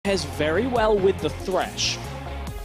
pairs very well with the Thresh.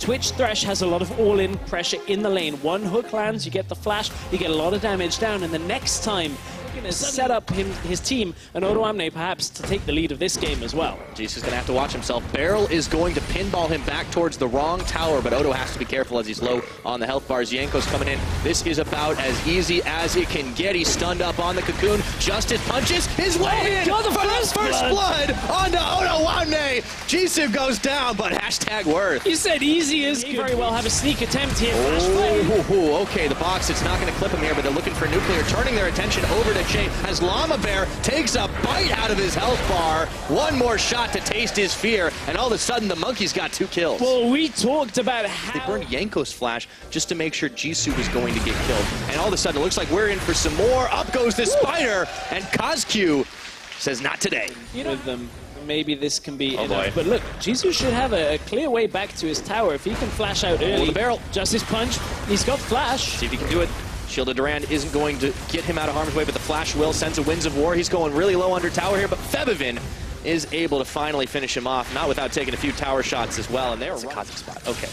Twitch Thresh has a lot of all-in pressure in the lane. One hook lands, you get the flash, you get a lot of damage down, and the next time you're going to set up his team and Odoamne perhaps to take the lead of this game as well. Jesus is going to have to watch himself. Beryl is going to pinball him back towards the wrong tower, but Odo has to be careful as he's low on the health bars. Yanko's coming in. This is about as easy as it can get. He's stunned up on the cocoon. Justice punches his way in got the first blood onto Odoamne. Jisoo goes down, but hashtag worth. You said easy as could very well have a sneak attempt here. Okay, the box, it's not going to clip him here, but they're looking for Nuclear, turning their attention over to Che as Llama Bear takes a bite out of his health bar. One more shot to taste his fear, and all of a sudden the Monkey's got 2 kills. Well, we talked about how they burned Yanko's flash just to make sure Jisoo was going to get killed. And all of a sudden it looks like we're in for some more. Up goes the Spider, and KazaLoLLCShighlights says not today. You know, with them, maybe this can be enough. But look, Jisoo should have a clear way back to his tower if he can flash out early. The barrel. Justice punch. He's got flash. See if he can do it. Shield of Durand isn't going to get him out of harm's way, but the flash will. Sends a Winds of War. He's going really low under tower here, but Febivin is able to finally finish him off, not without taking a few tower shots as well. And they're a Kaza spot. Okay.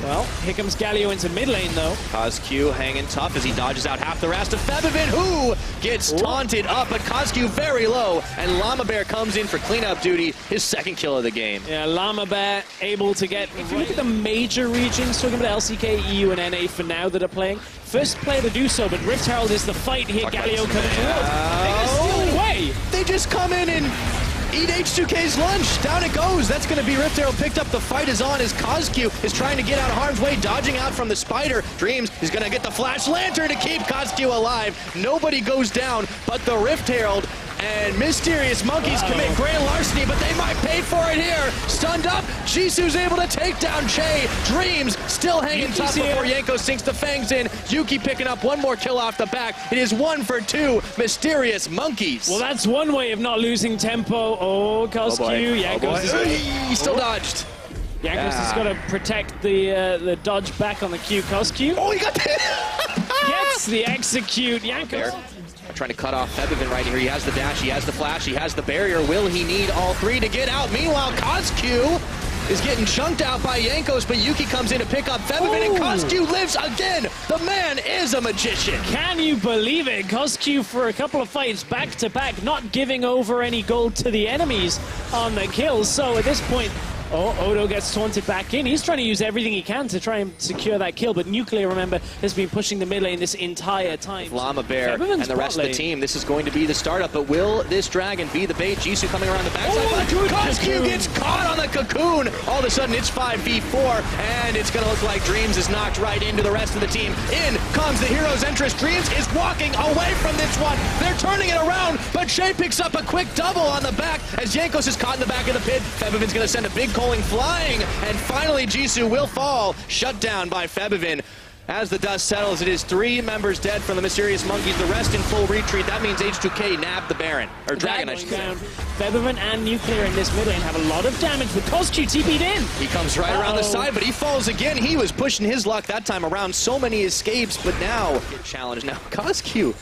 Well, here comes Galio into mid lane, though. KazaLoLLCShighlights hanging tough as he dodges out half the rest of Febivin, who gets taunted up, but KazaLoLLCShighlights very low, and Llama Bear comes in for cleanup duty, his second kill of the game. Yeah, Llama Bear able to get, if you look at the major regions, talking about LCK, EU, and NA for now that are playing, first player to do so, but Rift Herald is the fight here. Galio coming towards. They're stealing away. They just come in and eat H2K's lunch. Down it goes. That's going to be Rift Herald picked up. The fight is on as KazaLoLLCShighlights is trying to get out of harm's way, dodging out from the Spider. Dreams is going to get the Flash Lantern to keep KazaLoLLCShighlights alive. Nobody goes down, but the Rift Herald and Mysterious Monkeys commit grand larceny, but they might pay for it here. Stunned up, Jisoo's able to take down Che. Dreams still hanging tough before Yanko sinks the fangs in. Yuki picking up one more kill off the back. It is 1 for 2 Mysterious Monkeys. Well, that's one way of not losing tempo. Oh, KazaLoLLCShighlights. Yankos He still dodged. Yankos has got to protect the dodge back on the Q. KazaLoLLCShighlights. Oh, he got the gets the execute. Yankos trying to cut off Febivin right here. He has the dash, he has the flash, he has the barrier. Will he need all 3 to get out? Meanwhile, KazaLoLLCShighlights is getting chunked out by Yankos, but Yuki comes in to pick up Febivin, and KazaLoLLCShighlights lives again. The man is a magician. Can you believe it? KazaLoLLCShighlights for a couple of fights back to back, not giving over any gold to the enemies on the kills. So at this point, Odo gets taunted back in. He's trying to use everything he can to try and secure that kill, but Nuclear, remember, has been pushing the mid lane this entire time. Llama Bear and the rest of the team, this is going to be the startup, but will this dragon be the bait? Jisoo coming around the backside. KazaLoLLCShighlights gets caught on the cocoon. All of a sudden, it's 5v4, and it's going to look like Dreams is knocked right into the rest of the team. In comes the hero's entrance. Dreams is walking away from this one. They're turning it around, but Che picks up a quick double on the back as Yankos is caught in the back of the pit. Febivin's going to send a big calling flying, and finally Jisoo will fall, shut down by Febivin. As the dust settles, it is 3 members dead from the Mysterious Monkeys, the rest in full retreat. That means H2K nabbed the Baron, or Dragon, I should say. Febivin and Nuclear in this mid lane have a lot of damage, but KazaLoLLCShighlights TP'd in. He comes right around the side, but he falls again. He was pushing his luck that time around. So many escapes, but now, challenge now. KazaLoLLCShighlights,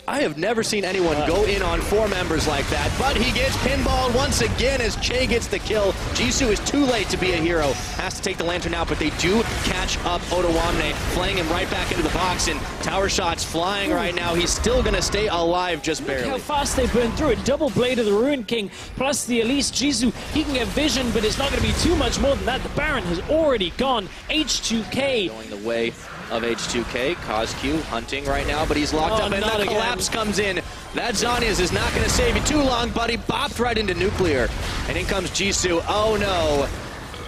I have never seen anyone go in on 4 members like that, but he gets pinballed once again as Che gets the kill. Jisoo is too late to be a hero. Has to take the lantern out, but they do catch up Odoamne, flaying him right back into the box, and tower shots flying right now. He's still going to stay alive, just barely. Look how fast they burn through it. Double Blade of the Ruined King, plus the Elise Jisoo. He can get vision, but it's not going to be too much more than that. The Baron has already gone. H2K going the way of H2K. KazaLoLLCShighlights hunting right now, but he's locked up, and the collapse comes in. That Zhonya's is not going to save you too long, buddy. Bopped right into Nuclear. And in comes Jisoo. Oh no.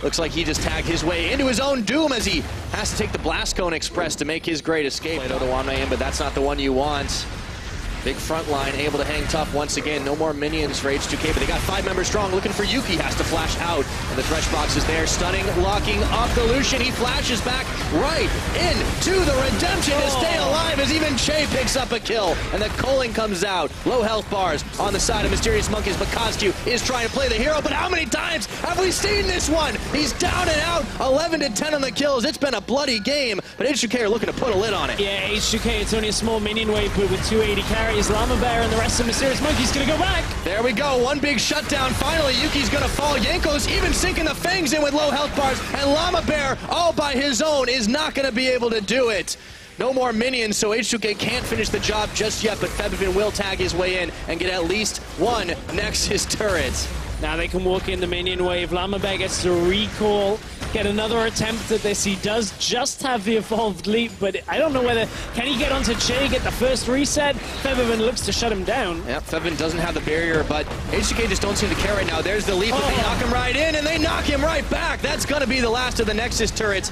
Looks like he just tagged his way into his own doom as he has to take the Blast Cone Express to make his great escape. Played Odoamne in, but that's not the one you want. Big front line, able to hang tough once again. No more minions for H2K, but they got 5 members strong. Looking for Yuki, has to flash out. And the Thresh box is there, stunning, locking up the Lucian. He flashes back right into the redemption to stay alive as even Che picks up a kill. And the culling comes out. Low health bars on the side of Mysterious Monkeys, but KazaLoLLCShighlights is trying to play the hero. But how many times have we seen this one? He's down and out, 11 to 10 on the kills. It's been a bloody game, but H2K are looking to put a lid on it. Yeah, H2K, it's only a small minion wave, but with 280 carry. carries. Llama Bear and the rest of Mysterious Monkey's gonna go back. There we go, one big shutdown. Finally, Yuki's gonna fall. Yanko's even sinking the fangs in with low health bars, and Llama Bear, all by his own, is not gonna be able to do it. No more minions, so H2K can't finish the job just yet, but Febiven will tag his way in and get at least one Nexus turret. Now they can walk in the minion wave. Llama Bear gets to recall, get another attempt at this. He does just have the evolved leap, but I don't know whether, can he get onto Che, get the first reset? Febiven looks to shut him down. Yep, Febiven doesn't have the barrier, but H2K just don't seem to care right now. There's the leap, but they knock him right in, and they knock him right back. That's gonna be the last of the Nexus turrets.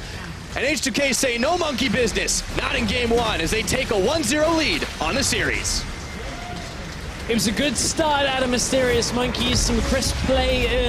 And H2K say no monkey business, not in game one, as they take a 1-0 lead on the series. It was a good start out of Mysterious Monkeys, some crisp play early.